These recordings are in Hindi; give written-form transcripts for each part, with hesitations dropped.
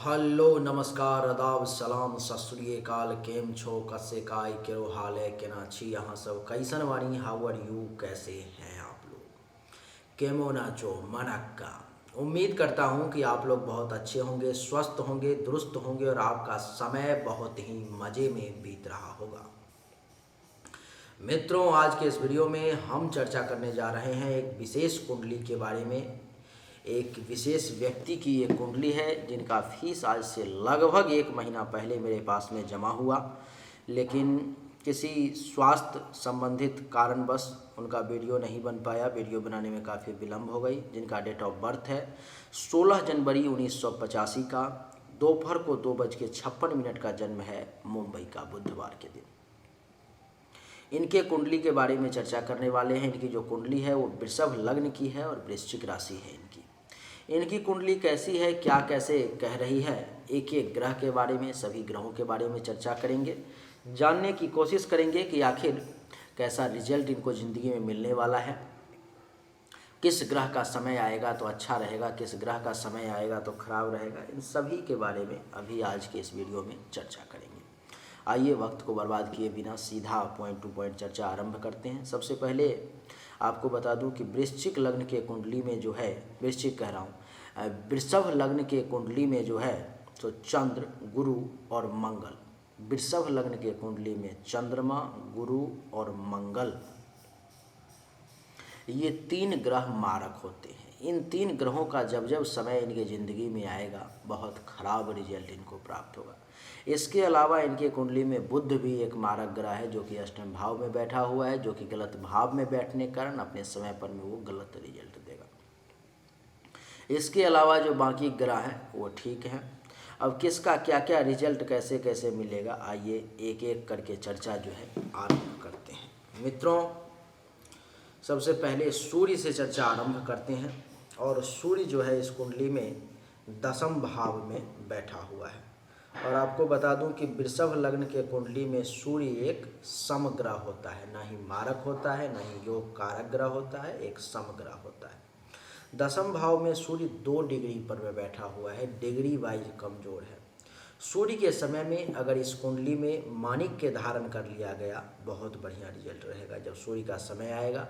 हेलो नमस्कार आदाब सलाम सत श्री अकाल केम छो कसे काय केरो हाल है केना छी यहाँ सब कैसन वाणी हाउ आर यू कैसे हैं आप लोग केमो नाचो मनक्का। उम्मीद करता हूँ कि आप लोग बहुत अच्छे होंगे, स्वस्थ होंगे, दुरुस्त होंगे और आपका समय बहुत ही मज़े में बीत रहा होगा। मित्रों, आज के इस वीडियो में हम चर्चा करने जा रहे हैं एक विशेष कुंडली के बारे में। एक विशेष व्यक्ति की ये कुंडली है जिनका फीस आज से लगभग 1 महीना पहले मेरे पास में जमा हुआ, लेकिन किसी स्वास्थ्य संबंधित कारणवश उनका वीडियो नहीं बन पाया। वीडियो बनाने में काफ़ी विलम्ब हो गई। जिनका डेट ऑफ बर्थ है 16 जनवरी 1985 का, दोपहर को 2:56 का जन्म है, मुंबई का, बुधवार के दिन। इनके कुंडली के बारे में चर्चा करने वाले हैं। इनकी जो कुंडली है वो वृषभ लग्न की है और वृश्चिक राशि है इनकी कुंडली कैसी है, क्या कैसे कह रही है, एक एक ग्रह के बारे में, सभी ग्रहों के बारे में चर्चा करेंगे। जानने की कोशिश करेंगे कि आखिर कैसा रिजल्ट इनको ज़िंदगी में मिलने वाला है, किस ग्रह का समय आएगा तो अच्छा रहेगा, किस ग्रह का समय आएगा तो खराब रहेगा। इन सभी के बारे में अभी आज के इस वीडियो में चर्चा करेंगे। आइए वक्त को बर्बाद किए बिना सीधा पॉइंट टू पॉइंट चर्चा आरंभ करते हैं। सबसे पहले आपको बता दूं कि वृश्चिक लग्न के कुंडली में जो है, वृश्चिक कह रहा हूँ, वृषभ लग्न के कुंडली में जो है तो चंद्र, गुरु और मंगल। वृषभ लग्न के कुंडली में चंद्रमा, गुरु और मंगल, ये 3 ग्रह मारक होते हैं। इन 3 ग्रहों का जब जब समय इनके ज़िंदगी में आएगा बहुत खराब रिजल्ट इनको प्राप्त होगा। इसके अलावा इनके कुंडली में बुध भी एक मारक ग्रह है जो कि अष्टम भाव में बैठा हुआ है, जो कि गलत भाव में बैठने के कारण अपने समय पर में वो गलत रिजल्ट देगा। इसके अलावा जो बाकी ग्रह हैं वो ठीक हैं। अब किसका क्या क्या रिजल्ट कैसे कैसे मिलेगा, आइए एक एक करके चर्चा जो है आरंभ करते हैं। मित्रों, सबसे पहले सूर्य से चर्चा आरंभ करते हैं। और सूर्य जो है इस कुंडली में 10वें भाव में बैठा हुआ है। और आपको बता दूं कि वृषभ लग्न के कुंडली में सूर्य एक समग्रह होता है, ना ही मारक होता है, ना ही योग कारक ग्रह होता है, एक समग्रह होता है। 10वें भाव में सूर्य 2 डिग्री पर में बैठा हुआ है, डिग्री वाइज कमजोर है। सूर्य के समय में अगर इस कुंडली में माणिक्य धारण कर लिया गया बहुत बढ़िया रिजल्ट रहेगा। जब सूर्य का समय आएगा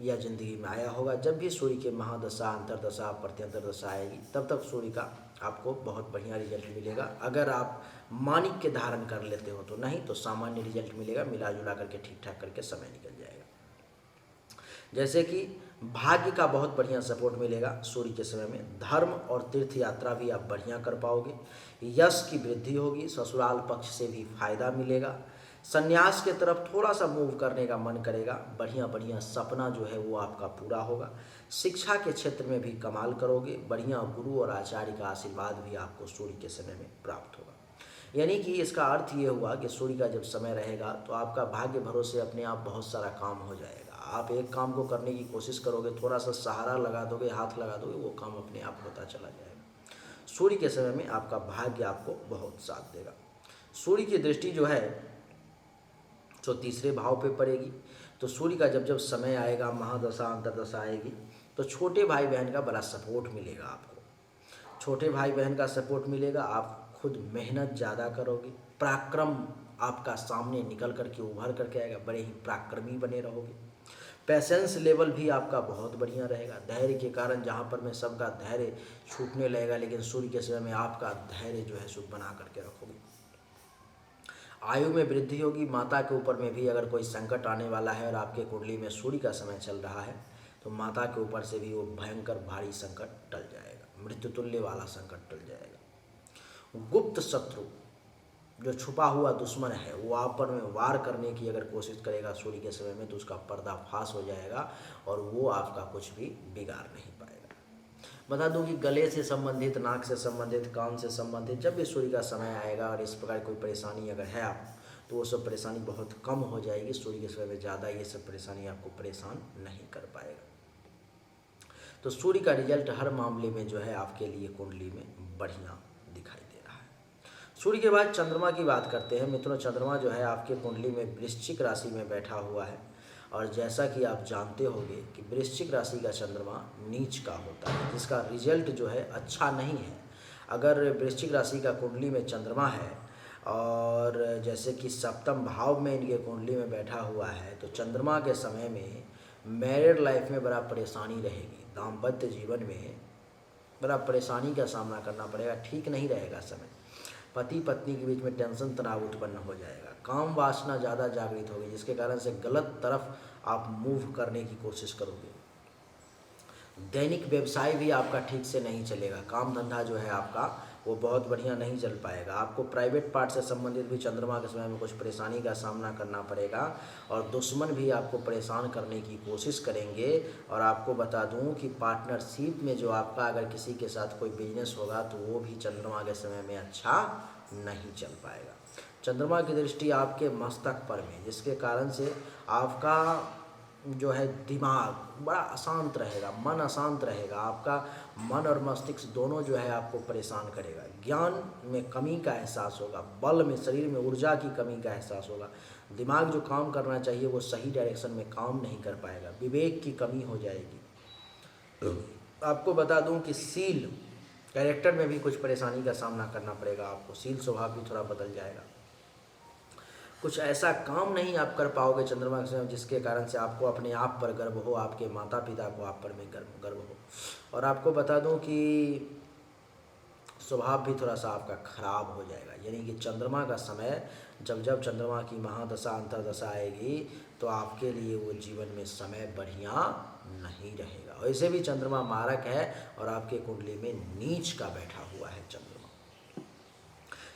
या ज़िंदगी में आया होगा, जब भी सूर्य के महादशा, अंतरदशा, प्रत्यंतर दशा आएगी तब तक सूर्य का आपको बहुत बढ़िया रिजल्ट मिलेगा। अगर आप माणिक्य धारण कर लेते हो तो, नहीं तो सामान्य रिजल्ट मिलेगा, मिला जुला करके ठीक ठाक करके समय निकल जाएगा। जैसे कि भाग्य का बहुत बढ़िया सपोर्ट मिलेगा सूर्य के समय में। धर्म और तीर्थ यात्रा भी आप बढ़िया कर पाओगे। यश की वृद्धि होगी, ससुराल पक्ष से भी फायदा मिलेगा। संन्यास के तरफ थोड़ा सा मूव करने का मन करेगा, बढ़िया बढ़िया सपना जो है वो आपका पूरा होगा। शिक्षा के क्षेत्र में भी कमाल करोगे, बढ़िया गुरु और आचार्य का आशीर्वाद भी आपको सूर्य के समय में प्राप्त होगा। यानी कि इसका अर्थ ये हुआ कि सूर्य का जब समय रहेगा तो आपका भाग्य भरोसे अपने आप बहुत सारा काम हो जाएगा। आप एक काम को करने की कोशिश करोगे, थोड़ा सा सहारा लगा दोगे, हाथ लगा दोगे, वो काम अपने आप होता चला जाएगा। सूर्य के समय में आपका भाग्य आपको बहुत साथ देगा। सूर्य की दृष्टि जो है तो 3रे भाव पे पड़ेगी। तो सूर्य का जब जब समय आएगा, महादशा अंतरदशा आएगी, तो छोटे भाई बहन का बड़ा सपोर्ट मिलेगा आपको। छोटे भाई बहन का सपोर्ट मिलेगा, आप खुद मेहनत ज़्यादा करोगे, पराक्रम आपका सामने निकल करके उभर करके आएगा, बड़े ही पराक्रमी बने रहोगे। पैसेंस लेवल भी आपका बहुत बढ़िया रहेगा। धैर्य के कारण जहाँ पर में सबका धैर्य छूटने लगेगा, लेकिन सूर्य के समय में आपका धैर्य जो है सो बना करके रखोगे। आयु में वृद्धि होगी। माता के ऊपर में भी अगर कोई संकट आने वाला है और आपके कुंडली में सूर्य का समय चल रहा है तो माता के ऊपर से भी वो भयंकर भारी संकट टल जाएगा, मृत्युतुल्य वाला संकट टल जाएगा। गुप्त शत्रु, जो छुपा हुआ दुश्मन है, वो आप पर में वार करने की अगर कोशिश करेगा सूर्य के समय में तो उसका पर्दाफाश हो जाएगा और वो आपका कुछ भी बिगाड़ नहीं पाएगा। बता दूं कि गले से संबंधित, नाक से संबंधित, कान से संबंधित जब भी सूर्य का समय आएगा और इस प्रकार कोई परेशानी अगर है आप, तो वो सब परेशानी बहुत कम हो जाएगी। सूर्य के समय में ज़्यादा ये सब परेशानी आपको परेशान नहीं कर पाएगा। तो सूर्य का रिजल्ट हर मामले में जो है आपके लिए कुंडली में बढ़िया दिखाई दे रहा है। सूर्य के बाद चंद्रमा की बात करते हैं। मित्रों, चंद्रमा जो है आपके कुंडली में वृश्चिक राशि में बैठा हुआ है और जैसा कि आप जानते होंगे कि वृश्चिक राशि का चंद्रमा नीच का होता है, जिसका रिजल्ट जो है अच्छा नहीं है। अगर वृश्चिक राशि का कुंडली में चंद्रमा है और जैसे कि सप्तम भाव में इनके कुंडली में बैठा हुआ है, तो चंद्रमा के समय में मैरिड लाइफ में बड़ा परेशानी रहेगी, दाम्पत्य जीवन में बड़ा परेशानी का सामना करना पड़ेगा, ठीक नहीं रहेगा समय। पति पत्नी के बीच में टेंशन तनाव उत्पन्न हो जाएगा, काम वासना ज़्यादा जागृत होगी, जिसके कारण से गलत तरफ आप मूव करने की कोशिश करोगे। दैनिक व्यवसाय भी आपका ठीक से नहीं चलेगा, काम धंधा जो है आपका वो बहुत बढ़िया नहीं चल पाएगा। आपको प्राइवेट पार्ट से संबंधित भी चंद्रमा के समय में कुछ परेशानी का सामना करना पड़ेगा और दुश्मन भी आपको परेशान करने की कोशिश करेंगे। और आपको बता दूं कि पार्टनरशिप में जो आपका अगर किसी के साथ कोई बिजनेस होगा तो वो भी चंद्रमा के समय में अच्छा नहीं चल पाएगा। चंद्रमा की दृष्टि आपके मस्तक पर में, जिसके कारण से आपका जो है दिमाग बड़ा अशांत रहेगा, मन अशांत रहेगा, आपका मन और मस्तिष्क दोनों जो है आपको परेशान करेगा। ज्ञान में कमी का एहसास होगा, बल में, शरीर में ऊर्जा की कमी का एहसास होगा, दिमाग जो काम करना चाहिए वो सही डायरेक्शन में काम नहीं कर पाएगा, विवेक की कमी हो जाएगी। आपको बता दूं कि सील कैरेक्टर में भी कुछ परेशानी का सामना करना पड़ेगा आपको, सील स्वभाव भी थोड़ा बदल जाएगा। कुछ ऐसा काम नहीं आप कर पाओगे चंद्रमा के समय जिसके कारण से आपको अपने आप पर गर्व हो, आपके माता पिता को आप पर में गर्व हो। और आपको बता दूं कि स्वभाव भी थोड़ा सा आपका खराब हो जाएगा, यानी कि चंद्रमा का समय जब जब चंद्रमा की महादशा अंतर्दशा आएगी तो आपके लिए वो जीवन में समय बढ़िया नहीं रहेगा। वैसे भी चंद्रमा मारक है और आपके कुंडली में नीच का बैठा हुआ है चंद्रमा।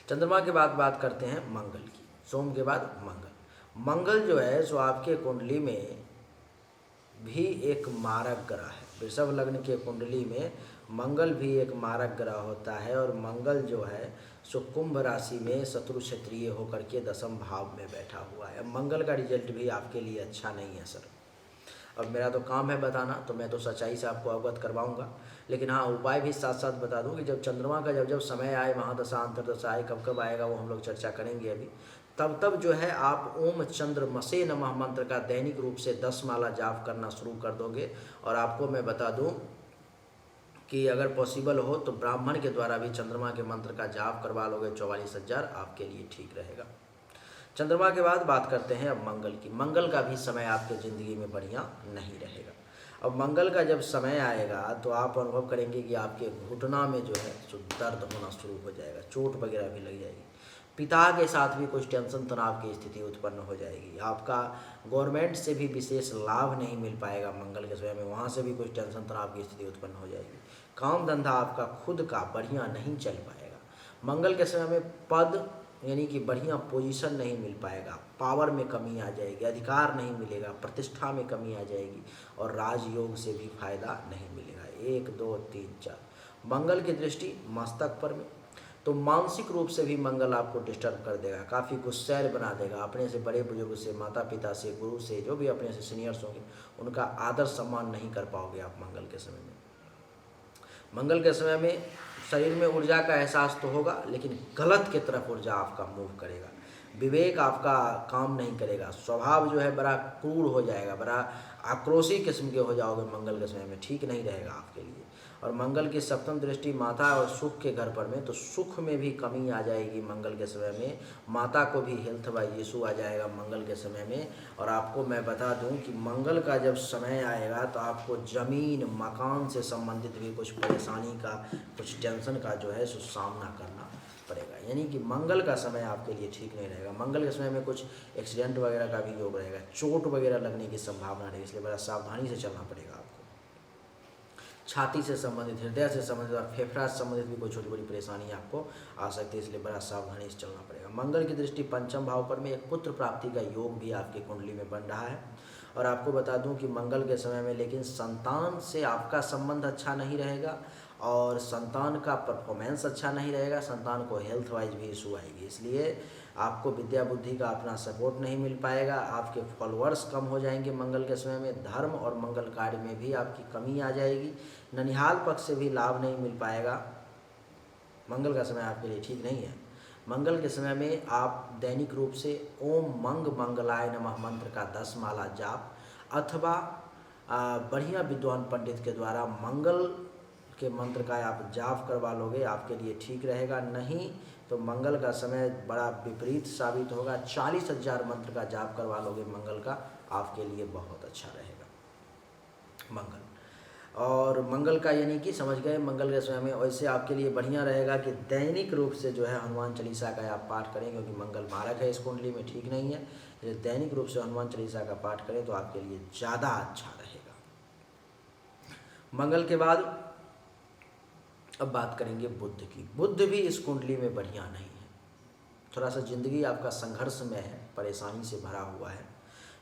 चंद्रमा के बाद बात करते हैं मंगल की, सोम के बाद मंगल। मंगल जो है सो आपके कुंडली में भी एक मारक ग्रह है। वृषभ लग्न के कुंडली में मंगल भी एक मारक ग्रह होता है और मंगल जो है सो कुंभ राशि में शत्रु क्षेत्रीय होकर के दसम भाव में बैठा हुआ है। मंगल का रिजल्ट भी आपके लिए अच्छा नहीं है सर। अब मेरा तो काम है बताना, तो मैं तो सच्चाई से आपको अवगत करवाऊंगा, लेकिन हाँ उपाय भी साथ साथ बता दूं कि जब चंद्रमा का जब जब समय आए, महादशा अंतर्दशा आए, कब कब आएगा वो हम लोग चर्चा करेंगे अभी। तब जो है आप ओम चंद्रमसे नमः मंत्र का दैनिक रूप से 10 माला जाप करना शुरू कर दोगे। और आपको मैं बता दूं कि अगर पॉसिबल हो तो ब्राह्मण के द्वारा भी चंद्रमा के मंत्र का जाप करवा लोगे 44,000, आपके लिए ठीक रहेगा। चंद्रमा के बाद बात करते हैं अब मंगल की। मंगल का भी समय आपके ज़िंदगी में बढ़िया नहीं रहेगा। अब मंगल का जब समय आएगा तो आप अनुभव करेंगे कि आपके घुटना में जो है सो दर्द होना शुरू हो जाएगा, चोट वगैरह भी लग जाएगी। पिता के साथ भी कुछ टेंशन तनाव की स्थिति उत्पन्न हो जाएगी। आपका गवर्नमेंट से भी विशेष लाभ नहीं मिल पाएगा मंगल के समय में, वहाँ से भी कुछ टेंशन तनाव की स्थिति उत्पन्न हो जाएगी। काम धंधा आपका खुद का बढ़िया नहीं चल पाएगा। मंगल के समय में पद यानी कि बढ़िया पोजीशन नहीं मिल पाएगा, पावर में कमी आ जाएगी, अधिकार नहीं मिलेगा, प्रतिष्ठा में कमी आ जाएगी और राजयोग से भी फायदा नहीं मिलेगा। 1 2 3 4 मंगल की दृष्टि मस्तक पर में, तो मानसिक रूप से भी मंगल आपको डिस्टर्ब कर देगा, काफ़ी गुस्सैल बना देगा। अपने से बड़े बुजुर्ग से, माता पिता से, गुरु से, जो भी अपने से सीनियर्स होंगे उनका आदर सम्मान नहीं कर पाओगे आप मंगल के समय में। मंगल के समय में शरीर में ऊर्जा का एहसास तो होगा, लेकिन गलत के तरफ ऊर्जा आपका मूव करेगा, विवेक आपका काम नहीं करेगा, स्वभाव जो है बड़ा क्रूर हो जाएगा, बड़ा आक्रोशी किस्म के हो जाओगे मंगल के समय में, ठीक नहीं रहेगा आपके लिए। और मंगल की सप्तम दृष्टि माता और सुख के घर पर में, तो सुख में भी कमी आ जाएगी मंगल के समय में। माता को भी हेल्थ वाइज इशू आ जाएगा मंगल के समय में। और आपको मैं बता दूं कि मंगल का जब समय आएगा तो आपको ज़मीन मकान से संबंधित भी कुछ परेशानी का, कुछ टेंशन का जो है सो सामना करना पड़ेगा। यानी कि मंगल का समय आपके लिए ठीक नहीं रहेगा। मंगल के समय में कुछ एक्सीडेंट वगैरह का भी योग रहेगा, चोट वगैरह लगने की संभावना रहेगी, इसलिए बड़ा सावधानी से चलना पड़ेगा आपको। छाती से संबंधित, हृदय से संबंधित और फेफड़ा से संबंधित भी कोई छोटी बड़ी परेशानी आपको आ सकती है, इसलिए बड़ा सावधानी से चलना पड़ेगा। मंगल की दृष्टि पंचम भाव पर में एक पुत्र प्राप्ति का योग भी आपकी कुंडली में बन रहा है। और आपको बता दूं कि मंगल के समय में लेकिन संतान से आपका संबंध अच्छा नहीं रहेगा और संतान का परफॉर्मेंस अच्छा नहीं रहेगा, संतान को हेल्थ वाइज भी इशू आएगी, इसलिए आपको विद्या बुद्धि का अपना सपोर्ट नहीं मिल पाएगा। आपके फॉलोअर्स कम हो जाएंगे मंगल के समय में। धर्म और मंगल कार्य में भी आपकी कमी आ जाएगी। ननिहाल पक्ष से भी लाभ नहीं मिल पाएगा। मंगल का समय आपके लिए ठीक नहीं है। मंगल के समय में आप दैनिक रूप से ओम मंगलाय नमः मंत्र का 10 माला जाप अथवा बढ़िया विद्वान पंडित के द्वारा मंगल के मंत्र का आप जाप करवा लोगे आपके लिए ठीक रहेगा। नहीं तो मंगल का समय बड़ा विपरीत साबित होगा। 40,000 मंत्र का जाप करवा लोगे मंगल का, आपके लिए बहुत अच्छा रहेगा मंगल। और मंगल का यानी कि समझ गए, मंगल के समय में वैसे आपके लिए बढ़िया रहेगा कि दैनिक रूप से जो है हनुमान चालीसा का आप पाठ करें, क्योंकि मंगल मारक है इस कुंडली में, ठीक नहीं है। इसलिए दैनिक रूप से हनुमान चालीसा का पाठ करें तो आपके लिए ज़्यादा अच्छा रहेगा। मंगल के बाद अब बात करेंगे बुध की। बुध भी इस कुंडली में बढ़िया नहीं है, थोड़ा सा ज़िंदगी आपका संघर्ष में है, परेशानी से भरा हुआ है।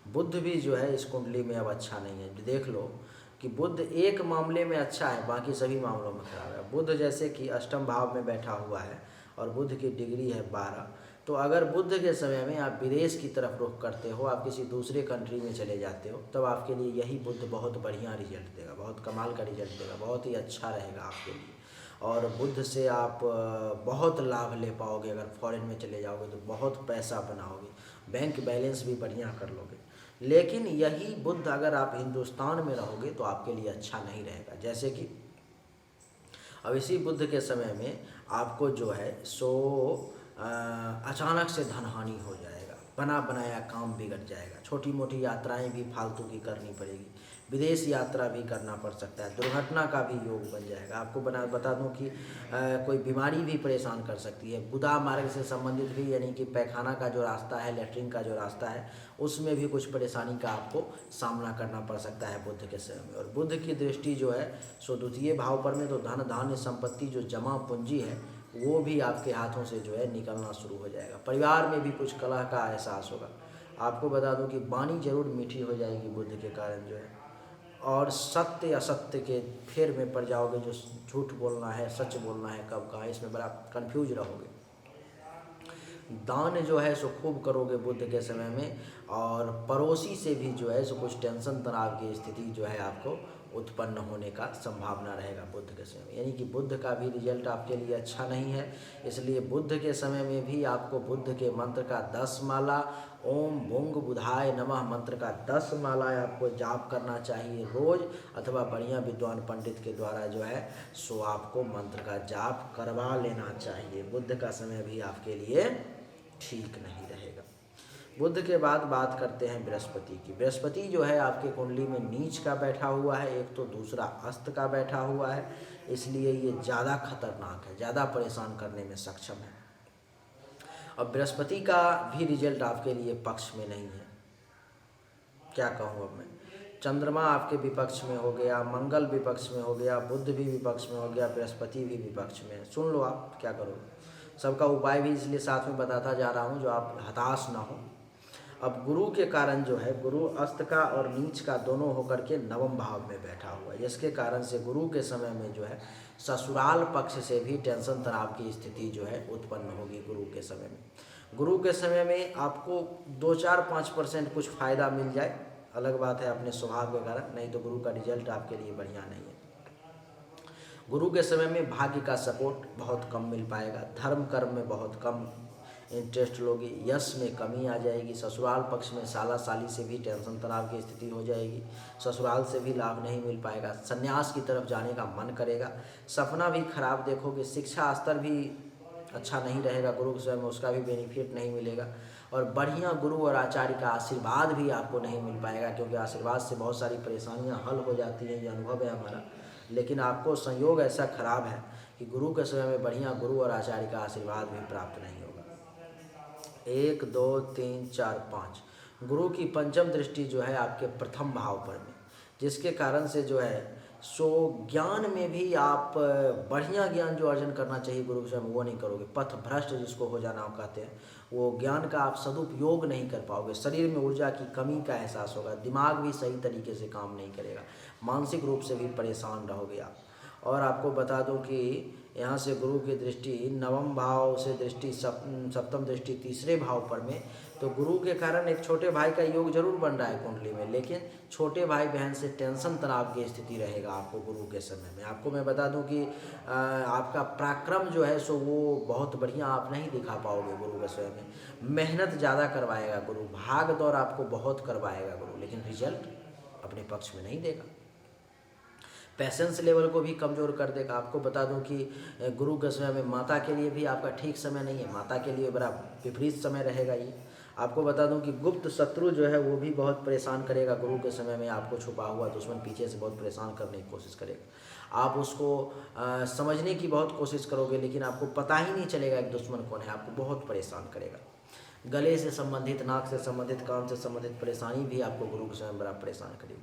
बुध भी जो है इस कुंडली में अब अच्छा नहीं है। देख लो कि बुध एक मामले में अच्छा है, बाकी सभी मामलों में खराब है। बुध जैसे कि अष्टम भाव में बैठा हुआ है और बुध की डिग्री है 12, तो अगर बुध के समय में आप विदेश की तरफ रुख करते हो, आप किसी दूसरे कंट्री में चले जाते हो, तब आपके लिए यही बुध बहुत बढ़िया रिजल्ट देगा, बहुत कमाल का रिजल्ट देगा, बहुत ही अच्छा रहेगा आपके लिए। और बुध से आप बहुत लाभ ले पाओगे। अगर फॉरेन में चले जाओगे तो बहुत पैसा बनाओगे, बैंक बैलेंस भी बढ़िया कर लोगे। लेकिन यही बुध अगर आप हिंदुस्तान में रहोगे तो आपके लिए अच्छा नहीं रहेगा। जैसे कि अब इसी बुध के समय में आपको जो है सो अचानक से धनहानि हो जाएगा, बना बनाया काम बिगड़ जाएगा, छोटी मोटी यात्राएं भी फालतू की करनी पड़ेगी, विदेश यात्रा भी करना पड़ सकता है, दुर्घटना का भी योग बन जाएगा। आपको बता दूं कि कोई बीमारी भी परेशान कर सकती है। गुदा मार्ग से संबंधित भी, यानी कि पैखाना का जो रास्ता है, लेटरिन का जो रास्ता है, उसमें भी कुछ परेशानी का आपको सामना करना पड़ सकता है बुध के समय में। और बुध की दृष्टि जो है सो द्वितीय भाव पर में, तो धन धान्य संपत्ति जो जमा पूंजी है वो भी आपके हाथों से जो है निकलना शुरू हो जाएगा। परिवार में भी कुछ कलह का एहसास होगा। आपको बता दूं कि वाणी जरूर मीठी हो जाएगी बुध के कारण जो है, और सत्य असत्य के फेर में पड़ जाओगे। जो झूठ बोलना है, सच बोलना है, कब कहाँ, इसमें बड़ा कंफ्यूज रहोगे। दान जो है सो खूब करोगे बुध के समय में, और पड़ोसी से भी जो है सो कुछ टेंशन तनाव की स्थिति जो है आपको उत्पन्न होने का संभावना रहेगा बुध के समय में। यानी कि बुध का भी रिजल्ट आपके लिए अच्छा नहीं है। इसलिए बुध के समय में भी आपको बुध के मंत्र का 10 माला, ओम भुंग बुधाय नमः मंत्र का 10 माला आपको जाप करना चाहिए रोज़, अथवा बढ़िया विद्वान पंडित के द्वारा जो है सो आपको मंत्र का जाप करवा लेना चाहिए। बुध का समय भी आपके लिए ठीक नहीं रहेगा। बुध के बाद बात करते हैं बृहस्पति की। बृहस्पति जो है आपके कुंडली में नीच का बैठा हुआ है, एक तो दूसरा अस्त का बैठा हुआ है, इसलिए ये ज़्यादा खतरनाक है, ज़्यादा परेशान करने में सक्षम है। अब बृहस्पति का भी रिजल्ट आपके लिए पक्ष में नहीं है, क्या कहूँ अब मैं। चंद्रमा आपके विपक्ष में हो गया, मंगल विपक्ष में हो गया, बुध भी विपक्ष में हो गया, बृहस्पति भी विपक्ष में है। सुन लो आप क्या करोगे। सबका उपाय भी इसलिए साथ में बताता जा रहा हूँ जो आप हताश ना हो। अब गुरु के कारण जो है, गुरु अस्त का और नीच का दोनों होकर के नवम भाव में बैठा हुआ है, जिसके कारण से गुरु के समय में जो है ससुराल पक्ष से भी टेंशन तनाव की स्थिति जो है उत्पन्न होगी गुरु के समय में। गुरु के समय में आपको 2-4-5% कुछ फ़ायदा मिल जाए, अलग बात है अपने स्वभाव के कारण, नहीं तो गुरु का रिजल्ट आपके लिए बढ़िया नहीं है। गुरु के समय में भाग्य का सपोर्ट बहुत कम मिल पाएगा, धर्म कर्म में बहुत कम इंटरेस्ट लोगे, यश में कमी आ जाएगी, ससुराल पक्ष में साला साली से भी टेंशन तनाव की स्थिति हो जाएगी, ससुराल से भी लाभ नहीं मिल पाएगा, संन्यास की तरफ जाने का मन करेगा, सपना भी खराब देखोगे, शिक्षा स्तर भी अच्छा नहीं रहेगा गुरु के समय में, उसका भी बेनिफिट नहीं मिलेगा, और बढ़िया गुरु और आचार्य का आशीर्वाद भी आपको नहीं मिल पाएगा, क्योंकि आशीर्वाद से बहुत सारी परेशानियां हल हो जाती हैं, ये अनुभव है हमारा। लेकिन आपको संयोग ऐसा खराब है कि गुरु के समय में बढ़िया गुरु और आचार्य का आशीर्वाद भी प्राप्त नहीं होगा। 1 2 3 4 5 गुरु की पंचम दृष्टि जो है आपके प्रथम भाव पर में, जिसके कारण से जो है सो ज्ञान में भी आप बढ़िया ज्ञान जो अर्जन करना चाहिए गुरु के समय वो नहीं करोगे, पथ भ्रष्ट जिसको हो जाना कहते हैं, वो ज्ञान का आप सदुपयोग नहीं कर पाओगे, शरीर में ऊर्जा की कमी का एहसास होगा, दिमाग भी सही तरीके से काम नहीं करेगा, मानसिक रूप से भी परेशान रहोगे आप। और आपको बता दूं कि यहाँ से गुरु की दृष्टि नवम भाव से दृष्टि सप्तम दृष्टि तीसरे भाव पर में, तो गुरु के कारण एक छोटे भाई का योग जरूर बन रहा है कुंडली में, लेकिन छोटे भाई बहन से टेंशन तनाव की स्थिति रहेगा आपको गुरु के समय में। आपको मैं बता दूं कि आपका पराक्रम जो है सो वो बहुत बढ़िया आप नहीं दिखा पाओगे गुरु के समय में, मेहनत ज़्यादा करवाएगा गुरु, भाग दौड़ आपको बहुत करवाएगा गुरु, लेकिन रिजल्ट अपने पक्ष में नहीं देगा। पेशेंस लेवल को भी कमज़ोर कर देगा। आपको बता दूं कि गुरु के समय में माता के लिए भी आपका ठीक समय नहीं है, माता के लिए बड़ा विपरीत समय रहेगा ये। आपको बता दूं कि गुप्त शत्रु जो है वो भी बहुत परेशान करेगा गुरु के समय में। आपको छुपा हुआ दुश्मन पीछे से बहुत परेशान करने की कोशिश करेगा। आप उसको समझने की बहुत कोशिश करोगे, लेकिन आपको पता ही नहीं चलेगा एक दुश्मन कौन है, आपको बहुत परेशान करेगा। गले से संबंधित, नाक से संबंधित, कान से संबंधित परेशानी भी आपको गुरु के समय में बड़ा परेशान करेगी।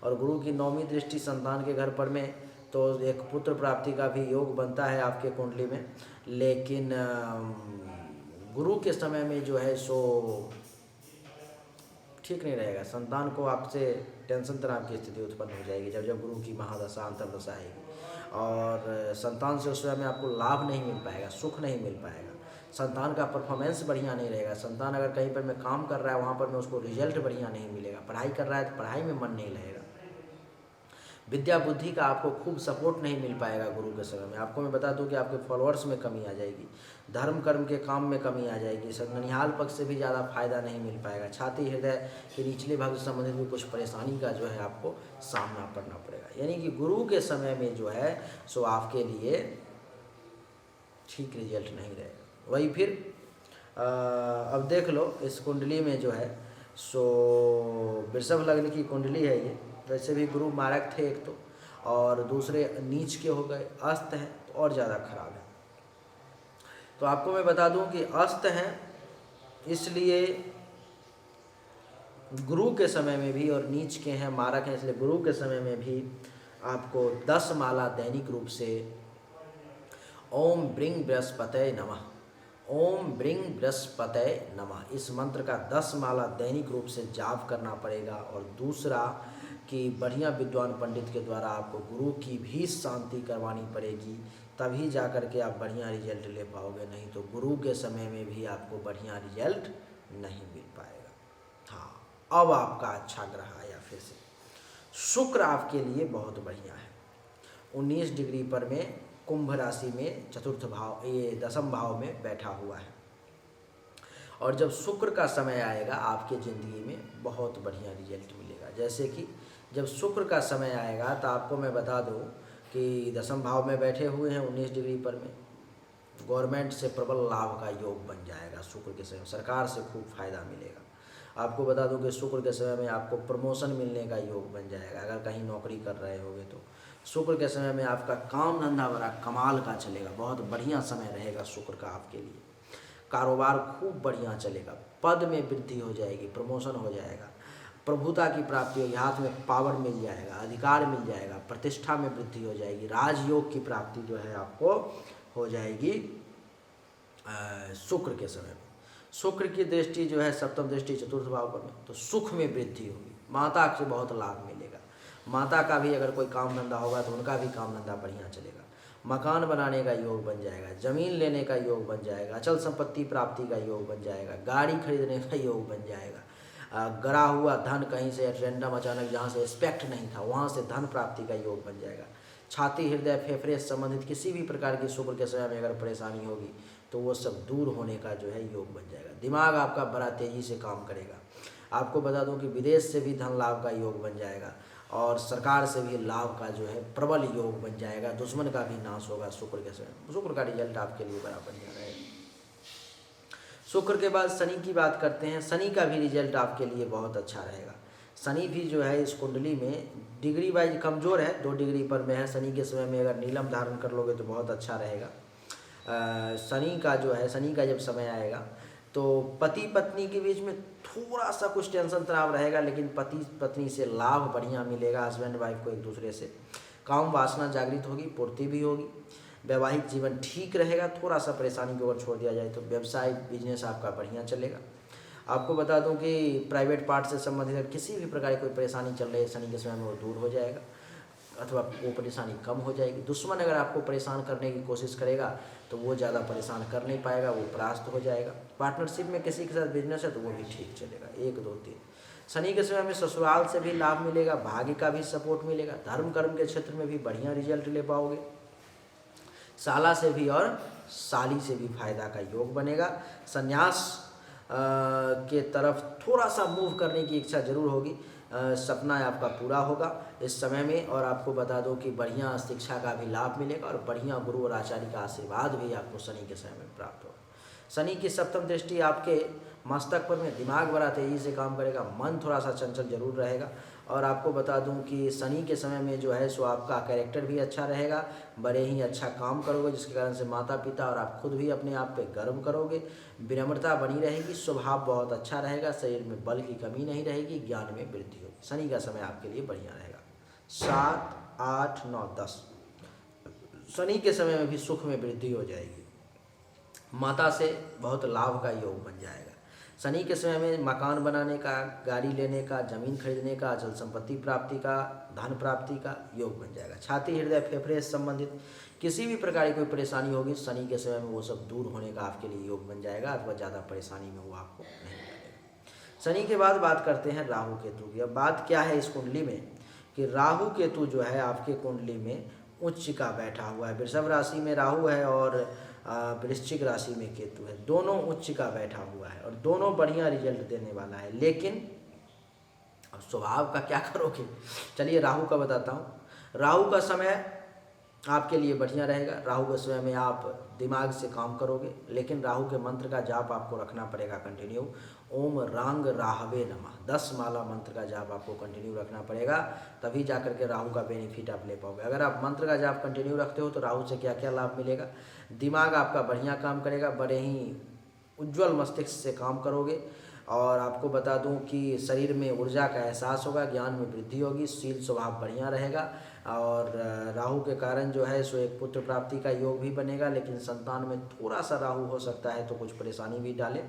और गुरु की 9वीं दृष्टि संतान के घर पर में, तो एक पुत्र प्राप्ति का भी योग बनता है आपके कुंडली में। लेकिन गुरु के समय में जो है सो ठीक नहीं रहेगा। संतान को आपसे टेंशन तनाव की स्थिति उत्पन्न हो जाएगी जब गुरु की महादशा अंतर्दशा आएगी। और संतान से उस समय में आपको लाभ नहीं मिल पाएगा, सुख नहीं मिल पाएगा। संतान का परफॉर्मेंस बढ़िया नहीं रहेगा। संतान अगर कहीं पर में काम कर रहा है वहाँ पर में उसको रिजल्ट बढ़िया नहीं मिलेगा। पढ़ाई कर रहा है तो पढ़ाई में मन नहीं लगेगा। विद्या बुद्धि का आपको खूब सपोर्ट नहीं मिल पाएगा गुरु के समय में। आपको मैं बता दूं कि आपके फॉलोअर्स में कमी आ जाएगी, धर्म कर्म के काम में कमी आ जाएगी। ननिहाल पक्ष से भी ज़्यादा फायदा नहीं मिल पाएगा। छाती हृदय के निचले भाग से संबंधित भी कुछ परेशानी का जो है आपको सामना करना पड़ेगा। यानी कि गुरु के समय में जो है सो आपके लिए ठीक रिजल्ट नहीं रहेगा। वही फिर अब देख लो इस कुंडली में जो है सो वृषभ लग्न की कुंडली है ये। वैसे भी गुरु मारक थे एक तो, और दूसरे नीच के हो गए, अस्त हैं तो और ज़्यादा खराब है। तो आपको मैं बता दूं कि अस्त हैं, इसलिए गुरु के समय में भी, और नीच के हैं मारक हैं, इसलिए गुरु के समय में भी आपको 10 माला दैनिक रूप से ओम ब्रिंग बृहस्पतये नमः, ओम ब्रिंग बृहस्पतये नमः, इस मंत्र का 10 माला दैनिक रूप से जाप करना पड़ेगा। और दूसरा कि बढ़िया विद्वान पंडित के द्वारा आपको गुरु की भी शांति करवानी पड़ेगी, तभी जा कर के आप बढ़िया रिजल्ट ले पाओगे। नहीं तो गुरु के समय में भी आपको बढ़िया रिजल्ट नहीं मिल पाएगा। हाँ, अब आपका अच्छा ग्रह आया फिर से। शुक्र आपके लिए बहुत बढ़िया है। 19 डिग्री पर में कुंभ राशि में चतुर्थ भाव, ये 10वें भाव में बैठा हुआ है। और जब शुक्र का समय आएगा आपके ज़िंदगी में बहुत बढ़िया रिजल्ट मिलेगा। जैसे कि जब शुक्र का समय आएगा तो आपको मैं बता दूं कि 10वें भाव में बैठे हुए हैं 19 डिग्री पर में, गवर्नमेंट से प्रबल लाभ का योग बन जाएगा। शुक्र के समय सरकार से खूब फायदा मिलेगा। आपको बता दूं कि शुक्र के समय में आपको प्रमोशन मिलने का योग बन जाएगा। अगर कहीं नौकरी कर रहे होगे तो शुक्र के समय में आपका काम धंधा बड़ा कमाल का चलेगा। बहुत बढ़िया समय रहेगा शुक्र का आपके लिए। कारोबार खूब बढ़िया चलेगा, पद में वृद्धि हो जाएगी, प्रमोशन हो जाएगा, प्रभुता की प्राप्ति होगी, हाथ में पावर मिल जाएगा, अधिकार मिल जाएगा, प्रतिष्ठा में वृद्धि हो जाएगी, राजयोग की प्राप्ति जो है आपको हो जाएगी शुक्र के समय में। शुक्र की दृष्टि जो है 7वीं दृष्टि चतुर्थ भाव पर में, तो सुख में वृद्धि होगी, माता से बहुत लाभ मिलेगा। माता का भी अगर कोई काम धंधा होगा तो उनका भी काम धंधा बढ़िया चलेगा। मकान बनाने का योग बन जाएगा, ज़मीन लेने का योग बन जाएगा, अचल संपत्ति प्राप्ति का योग बन जाएगा, गाड़ी खरीदने का योग बन जाएगा। गरा हुआ धन कहीं से रैंडम अचानक जहाँ से एक्सपेक्ट नहीं था वहाँ से धन प्राप्ति का योग बन जाएगा। छाती हृदय फेफड़े से संबंधित किसी भी प्रकार की शुक्र के समय में अगर परेशानी होगी तो वो सब दूर होने का जो है योग बन जाएगा। दिमाग आपका बड़ा तेज़ी से काम करेगा। आपको बता दूं कि विदेश से भी धन लाभ का योग बन जाएगा और सरकार से भी लाभ का जो है प्रबल योग बन जाएगा। दुश्मन का भी नाश होगा शुक्र के समय। शुक्र का रिजल्ट आपके लिए बड़ा बढ़िया रहेगा। शुक्र के बाद शनि की बात करते हैं। शनि का भी रिजल्ट आपके लिए बहुत अच्छा रहेगा। शनि भी जो है इस कुंडली में डिग्री वाइज कमज़ोर है, 2 डिग्री पर में है। शनि के समय में अगर नीलम धारण कर लोगे तो बहुत अच्छा रहेगा। शनि का जो है, शनि का जब समय आएगा तो पति पत्नी के बीच में थोड़ा सा कुछ टेंशन तनाव रहेगा, लेकिन पति पत्नी से लाभ बढ़िया मिलेगा। हस्बैंड वाइफ को एक दूसरे से काम वासना जागृत होगी, पूर्ति भी होगी। वैवाहिक जीवन ठीक रहेगा। थोड़ा सा परेशानी को अगर छोड़ दिया जाए तो व्यवसाय बिजनेस आपका बढ़िया चलेगा। आपको बता दूं कि प्राइवेट पार्ट से संबंधित अगर किसी भी प्रकार की कोई परेशानी चल रही है शनि के समय में वो दूर हो जाएगा अथवा वो परेशानी कम हो जाएगी। दुश्मन अगर आपको परेशान करने की कोशिश करेगा तो वो ज़्यादा परेशान कर नहीं पाएगा, वो परास्त हो जाएगा। पार्टनरशिप में किसी के साथ बिजनेस है तो वो भी ठीक चलेगा। 1 2 3 शनि के समय में ससुराल से भी लाभ मिलेगा, भाग्य का भी सपोर्ट मिलेगा। धर्म कर्म के क्षेत्र में भी बढ़िया रिजल्ट ले पाओगे। साला से भी और साली से भी फायदा का योग बनेगा। संन्यास के तरफ थोड़ा सा मूव करने की इच्छा जरूर होगी, सपना आपका पूरा होगा इस समय में। और आपको बता दो कि बढ़िया शिक्षा का भी लाभ मिलेगा और बढ़िया गुरु और आचार्य का आशीर्वाद भी आपको शनि के समय में प्राप्त होगा। शनि की सप्तम दृष्टि आपके मस्तक पर में, दिमाग बड़ा तेज़ी से काम करेगा, मन थोड़ा सा चंचल जरूर रहेगा। और आपको बता दूं कि शनि के समय में जो है सो आपका कैरेक्टर भी अच्छा रहेगा, बड़े ही अच्छा काम करोगे, जिसके कारण से माता पिता और आप खुद भी अपने आप पे गर्व करोगे। विनम्रता बनी रहेगी, स्वभाव बहुत अच्छा रहेगा, शरीर में बल की कमी नहीं रहेगी, ज्ञान में वृद्धि होगी। शनि का समय आपके लिए बढ़िया रहेगा। 7, 8, 9, 10 शनि के समय में भी सुख में वृद्धि हो जाएगी। माता से बहुत लाभ का योग बन जाएगा। शनि के समय में मकान बनाने का, गाड़ी लेने का, जमीन खरीदने का, अचल संपत्ति प्राप्ति का, धन प्राप्ति का योग बन जाएगा। छाती, हृदय, फेफड़े से संबंधित किसी भी प्रकार की कोई परेशानी होगी शनि के समय में वो सब दूर होने का आपके लिए योग बन जाएगा, अथवा ज़्यादा परेशानी में वो आपको नहीं लगेगा। शनि के बाद बात करते हैं राहु केतु की। अब बात क्या है इस कुंडली में कि राहु केतु जो है आपके कुंडली में उच्च का बैठा हुआ है। वृषभ राशि में राहु है और वृश्चिक राशि में केतु है, दोनों उच्च का बैठा हुआ है और दोनों बढ़िया रिजल्ट देने वाला है। लेकिन अब स्वभाव का क्या करोगे, चलिए राहु का बताता हूँ। राहु का समय आपके लिए बढ़िया रहेगा। राहु के समय में आप दिमाग से काम करोगे, लेकिन राहु के मंत्र का जाप आपको रखना पड़ेगा कंटिन्यू। ओम रांग राहवे नमः 10 माला मंत्र का जाप आपको कंटिन्यू रखना पड़ेगा, तभी जाकर के राहु का बेनिफिट आप ले पाओगे। अगर आप मंत्र का जाप कंटिन्यू रखते हो तो राहु से क्या क्या लाभ मिलेगा, दिमाग आपका बढ़िया काम करेगा, बड़े ही उज्ज्वल मस्तिष्क से काम करोगे। और आपको बता दूं कि शरीर में ऊर्जा का एहसास होगा, ज्ञान में वृद्धि होगी, शील स्वभाव बढ़िया रहेगा। और राहु के कारण जो है सो एक पुत्र प्राप्ति का योग भी बनेगा, लेकिन संतान में थोड़ा सा राहु हो सकता है तो कुछ परेशानी भी डाले।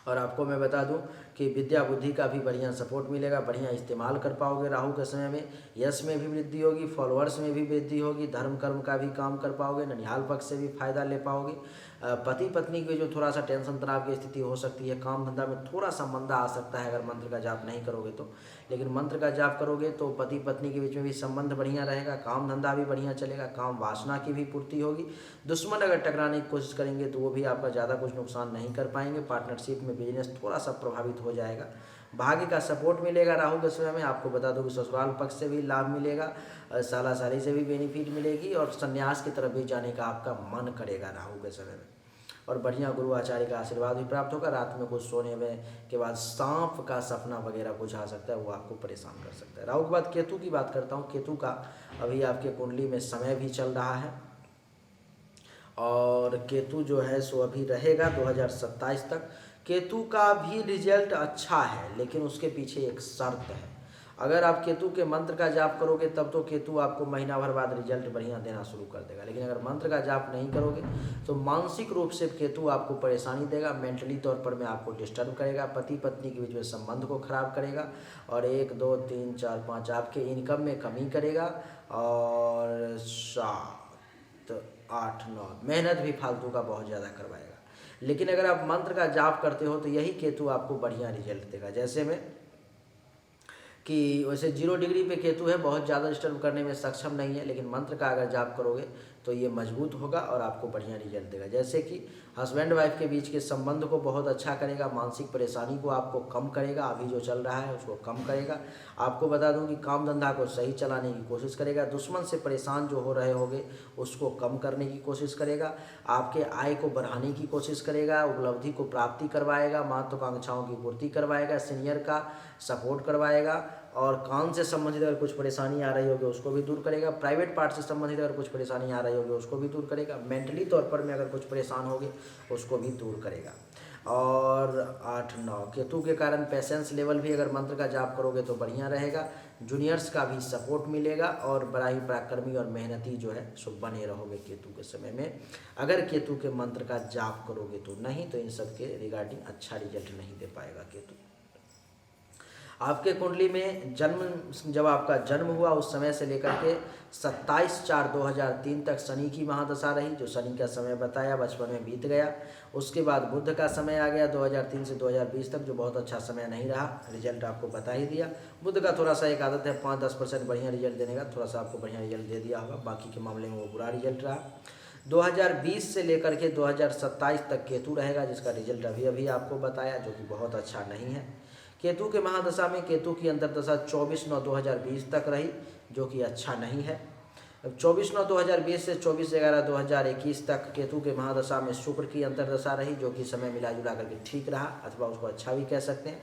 और आपको मैं बता दूं कि विद्या बुद्धि का भी बढ़िया सपोर्ट मिलेगा, बढ़िया इस्तेमाल कर पाओगे राहु के समय में। यश में भी वृद्धि होगी, फॉलोअर्स में भी वृद्धि होगी, धर्म कर्म का भी काम कर पाओगे, ननिहाल पक्ष से भी फायदा ले पाओगे। पति पत्नी की जो थोड़ा सा टेंशन तनाव की स्थिति हो सकती है, काम धंधा में थोड़ा सा मंदा आ सकता है अगर मंत्र का जाप नहीं करोगे तो। लेकिन मंत्र का जाप करोगे तो पति पत्नी के बीच में भी संबंध बढ़िया रहेगा, काम धंधा भी बढ़िया चलेगा, काम वासना की भी पूर्ति होगी। दुश्मन अगर टकराने की कोशिश करेंगे तो वो भी आपका ज़्यादा कुछ नुकसान नहीं कर पाएंगे। पार्टनरशिप में बिजनेस थोड़ा सा प्रभावित हो जाएगा। भाग्य का सपोर्ट मिलेगा राहु के समय में। आपको बता दो कि ससुराल पक्ष से भी लाभ मिलेगा, साला साली से भी बेनिफिट मिलेगी और संन्यास की तरफ भी जाने का आपका मन करेगा राहु के समय में। और बढ़िया गुरु आचार्य का आशीर्वाद भी प्राप्त होगा। रात में कुछ सोने में के बाद सांप का सपना वगैरह कुछ आ सकता है, वो आपको परेशान कर सकता है। राहु के बाद केतु की बात करता हूँ। केतु का अभी आपके कुंडली में समय भी चल रहा है और केतु जो है सो अभी रहेगा 2027 तक। केतु का भी रिजल्ट अच्छा है, लेकिन उसके पीछे एक शर्त है। अगर आप केतु के मंत्र का जाप करोगे तब तो केतु आपको महीना भर बाद रिजल्ट बढ़िया देना शुरू कर देगा। लेकिन अगर मंत्र का जाप नहीं करोगे तो मानसिक रूप से केतु आपको परेशानी देगा, मेंटली तौर पर में आपको डिस्टर्ब करेगा, पति पत्नी के बीच में संबंध को खराब करेगा और 1, 2, 3, 4, 5 आपके इनकम में कमी करेगा और 7, 8, 9 मेहनत भी फालतू का बहुत ज़्यादा करवाएगा। लेकिन अगर आप मंत्र का जाप करते हो तो यही केतु आपको बढ़िया रिजल्ट देगा। जैसे में कि वैसे 0 डिग्री पे केतु है, बहुत ज़्यादा डिस्टर्ब करने में सक्षम नहीं है, लेकिन मंत्र का अगर जाप करोगे तो ये मजबूत होगा और आपको बढ़िया रिजल्ट देगा। जैसे कि हस्बैंड वाइफ के बीच के संबंध को बहुत अच्छा करेगा, मानसिक परेशानी को आपको कम करेगा, अभी जो चल रहा है उसको कम करेगा। आपको बता दूं कि काम धंधा को सही चलाने की कोशिश करेगा, दुश्मन से परेशान जो हो रहे होंगे उसको कम करने की कोशिश करेगा, आपके आय को बढ़ाने की कोशिश करेगा, उपलब्धि को प्राप्ति करवाएगा, महत्वाकांक्षाओं की पूर्ति करवाएगा, सीनियर का सपोर्ट करवाएगा और काम से संबंधित अगर कुछ परेशानी आ रही होगी उसको भी दूर करेगा, प्राइवेट पार्ट से संबंधित अगर कुछ परेशानी आ रही होगी उसको भी दूर करेगा, मेंटली तौर पर में अगर कुछ परेशान होगे उसको भी दूर करेगा। और 8, 9 केतु के कारण पेशेंस लेवल भी अगर मंत्र का जाप करोगे तो बढ़िया रहेगा, जूनियर्स का भी सपोर्ट मिलेगा और बड़ा ही पराक्रमी और मेहनती जो है सो बने रहोगे केतु के समय में, अगर केतु के मंत्र का जाप करोगे तो। नहीं तो इन सब के रिगार्डिंग अच्छा रिजल्ट नहीं दे पाएगा केतु। आपके कुंडली में जब आपका जन्म हुआ उस समय से लेकर के 27/4/2003 तक शनि की महादशा रही, जो शनि का समय बताया बचपन में बीत गया। उसके बाद बुध का समय आ गया 2003 से 2020 तक, जो बहुत अच्छा समय नहीं रहा, रिजल्ट आपको बता ही दिया। बुध का थोड़ा सा एक आदत है 5-10% बढ़िया रिजल्ट देने का, थोड़ा सा आपको बढ़िया रिजल्ट दे दिया होगा, बाकी के मामले में वो बुरा रिजल्ट रहा। 2020 से लेकर के 2027 तक केतु रहेगा, जिसका रिजल्ट अभी अभी आपको बताया, जो कि बहुत अच्छा नहीं है। केतु के महादशा में केतु की अंतर्दशा 24/9/2020 तक रही, जो कि अच्छा नहीं है। 24/9/2020 से 24/11/2021 तक केतु के महादशा में शुक्र की अंतर्दशा रही, जो कि समय मिला जुला करके ठीक रहा, अथवा उसको अच्छा भी कह सकते हैं,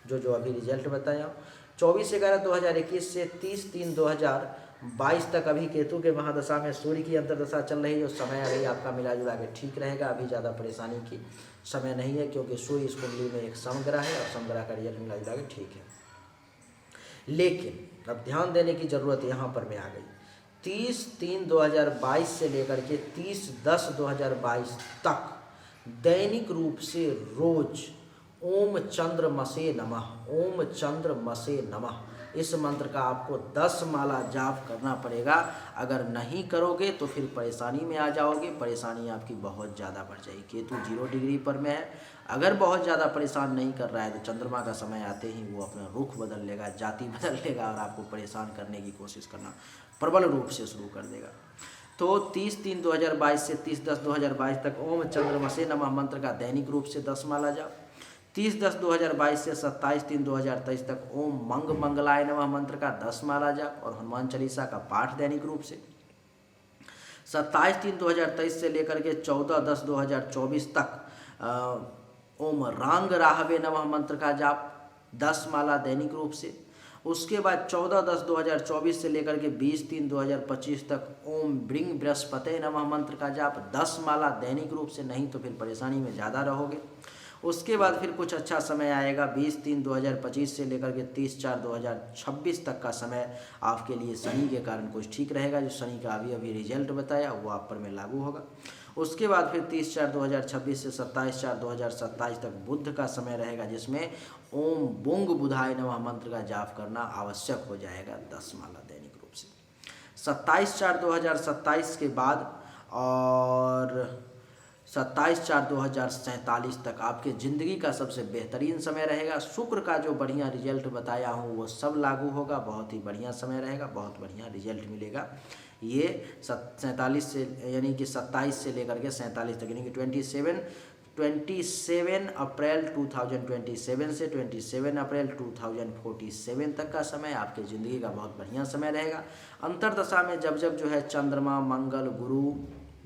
जो अभी रिजल्ट बताया। 24/11/2021 से 30/3/2022 तक अभी केतु के महादशा में सूर्य की अंतर्दशा चल रही है, जो समय अभी आपका मिला जुला के ठीक रहेगा। अभी ज़्यादा परेशानी की समय नहीं है, क्योंकि सूर्य इस कुंडली में एक समग्रह है और समग्रह का रिजल्ट मिला जुला के ठीक है। लेकिन अब ध्यान देने की ज़रूरत यहाँ पर में आ गई। 30/3/2022 से लेकर के 30/10/2022 तक दैनिक रूप से रोज ओम चंद्रमसे नमः, ओम चंद्रमसे नमः, इस मंत्र का आपको 10 माला जाप करना पड़ेगा। अगर नहीं करोगे तो फिर परेशानी में आ जाओगे, परेशानी आपकी बहुत ज़्यादा बढ़ जाएगी। केतु 0 डिग्री पर में है, अगर बहुत ज़्यादा परेशान नहीं कर रहा है तो चंद्रमा का समय आते ही वो अपना रुख बदल लेगा, जाति बदल लेगा और आपको परेशान करने की कोशिश करना प्रबल रूप से शुरू कर देगा। तो 30/3/2022 से 30/10/2022 तक ओम चंद्रमसे नमः मंत्र का दैनिक रूप से 10 माला जाप। 30/10/2022 से 27/3/2023 तक ओम मंग मंगलाय नमः मंत्र का 10 माला जाप और हनुमान चालीसा का पाठ दैनिक रूप से। 27/3/2023 से लेकर के 14/10/2024 तक ओम रांग राहवे नमः मंत्र का जाप 10 माला दैनिक रूप से। उसके बाद 14/10/2024 से लेकर के 20/3/2025 तक ओम ब्रिंग बृहस्पते नमः मंत्र का जाप 10 माला दैनिक रूप से, नहीं तो फिर परेशानी में ज़्यादा रहोगे। उसके बाद फिर कुछ अच्छा समय आएगा 20/3/2025 से लेकर के 30/4/2026 तक का समय आपके लिए शनि के कारण कुछ ठीक रहेगा, जो शनि का अभी रिजल्ट बताया वो आप पर में लागू होगा। उसके बाद फिर 30/4/2026 से 27/4/2027 तक बुध का समय रहेगा, जिसमें ओम बुंग बुधाय नमः मंत्र का जाप करना आवश्यक हो जाएगा 10 माला दैनिक रूप से। 27/4/2027 के बाद और 27/4/2047 तक आपके ज़िंदगी का सबसे बेहतरीन समय रहेगा। शुक्र का जो बढ़िया रिजल्ट बताया हूँ वो सब लागू होगा, बहुत ही बढ़िया समय रहेगा, बहुत बढ़िया रिजल्ट मिलेगा। ये 47 से यानी कि 27 से लेकर के 47 तक, यानी कि 27 अप्रैल 2027 से 27 अप्रैल 2047 तक का समय आपके ज़िंदगी का बहुत बढ़िया समय रहेगा। अंतरदशा में जब जब जो है चंद्रमा, मंगल, गुरु,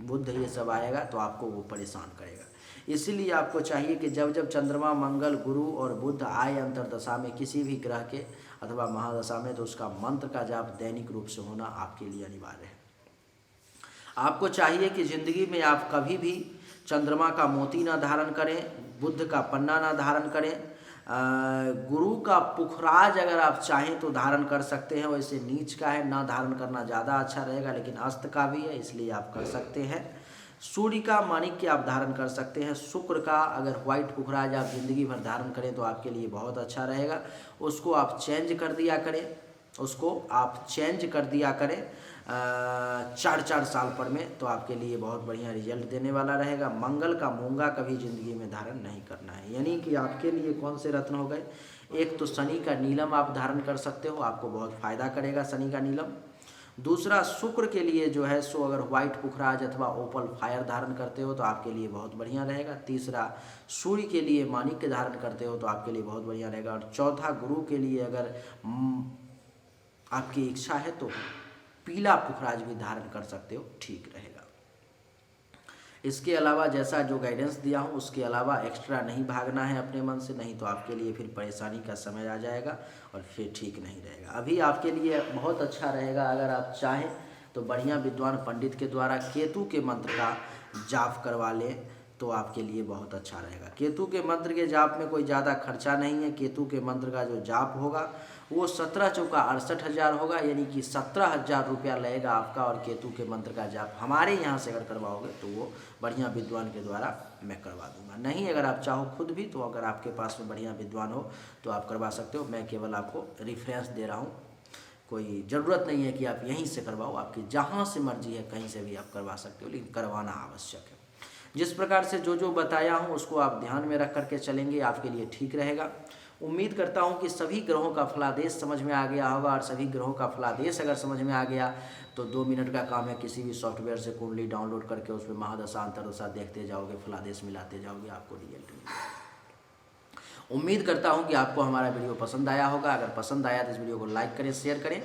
बुध ये सब आएगा तो आपको वो परेशान करेगा। इसीलिए आपको चाहिए कि जब जब चंद्रमा, मंगल, गुरु और बुध आए अंतरदशा में किसी भी ग्रह के अथवा महादशा में, तो उसका मंत्र का जाप दैनिक रूप से होना आपके लिए अनिवार्य है। आपको चाहिए कि ज़िंदगी में आप कभी भी चंद्रमा का मोती ना धारण करें, बुध का पन्ना ना धारण करें, गुरु का पुखराज अगर आप चाहें तो धारण कर सकते हैं, वैसे नीच का है, ना धारण करना ज़्यादा अच्छा रहेगा, लेकिन अस्त का भी है इसलिए आप कर सकते हैं। सूर्य का माणिक्य आप धारण कर सकते हैं। शुक्र का अगर व्हाइट पुखराज आप ज़िंदगी भर धारण करें तो आपके लिए बहुत अच्छा रहेगा। उसको आप चेंज कर दिया करें, उसको आप चेंज कर दिया करें 4-4 साल पर में, तो आपके लिए बहुत बढ़िया रिजल्ट देने वाला रहेगा। मंगल का मूंगा कभी ज़िंदगी में धारण नहीं करना है, यानी कि आपके लिए कौन से रत्न हो गए, एक तो शनि का नीलम आप धारण कर सकते हो, आपको बहुत फ़ायदा करेगा शनि का नीलम। दूसरा शुक्र के लिए जो है सो अगर व्हाइट पुखराज अथवा ओपल फायर धारण करते हो तो आपके लिए बहुत बढ़िया रहेगा। तीसरा सूर्य के लिए माणिक्य धारण करते हो तो आपके लिए बहुत बढ़िया रहेगा। और चौथा गुरु के लिए अगर आपकी इच्छा है तो पीला पुखराज भी धारण कर सकते हो, ठीक रहेगा। इसके अलावा जैसा जो गाइडेंस दिया हूँ उसके अलावा एक्स्ट्रा नहीं भागना है अपने मन से, नहीं तो आपके लिए फिर परेशानी का समय आ जाएगा और फिर ठीक नहीं रहेगा। अभी आपके लिए बहुत अच्छा रहेगा अगर आप चाहें तो बढ़िया विद्वान पंडित के द्वारा केतु के मंत्र का जाप करवा लें तो आपके लिए बहुत अच्छा रहेगा। केतु के मंत्र के जाप में कोई ज़्यादा खर्चा नहीं है। केतु के मंत्र का जो जाप होगा वो 17 चौका 68,000 होगा, यानी कि 17,000 रुपया लगेगा आपका। और केतु के मंत्र का जाप हमारे यहाँ से अगर करवाओगे तो वो बढ़िया विद्वान के द्वारा मैं करवा दूंगा। नहीं अगर आप चाहो खुद भी, तो अगर आपके पास में बढ़िया विद्वान हो तो आप करवा सकते हो। मैं केवल आपको रेफरेंस दे रहा हूँ, कोई ज़रूरत नहीं है कि आप यहीं से करवाओ, आपकी जहाँ से मर्जी है कहीं से भी आप करवा सकते हो, लेकिन करवाना आवश्यक है। जिस प्रकार से जो बताया हूँ उसको आप ध्यान में रख करके चलेंगे, आपके लिए ठीक रहेगा। उम्मीद करता हूँ कि सभी ग्रहों का फलादेश समझ में आ गया होगा, और सभी ग्रहों का फलादेश अगर समझ में आ गया तो 2 मिनट का काम है, किसी भी सॉफ्टवेयर से कुंडली डाउनलोड करके उसमें महादशा अंतरदशा देखते जाओगे, फलादेश मिलाते जाओगे, आपको रिजल्ट मिलेगा। उम्मीद करता हूँ कि आपको हमारा वीडियो पसंद आया होगा। अगर पसंद आया तो इस वीडियो को लाइक करें, शेयर करें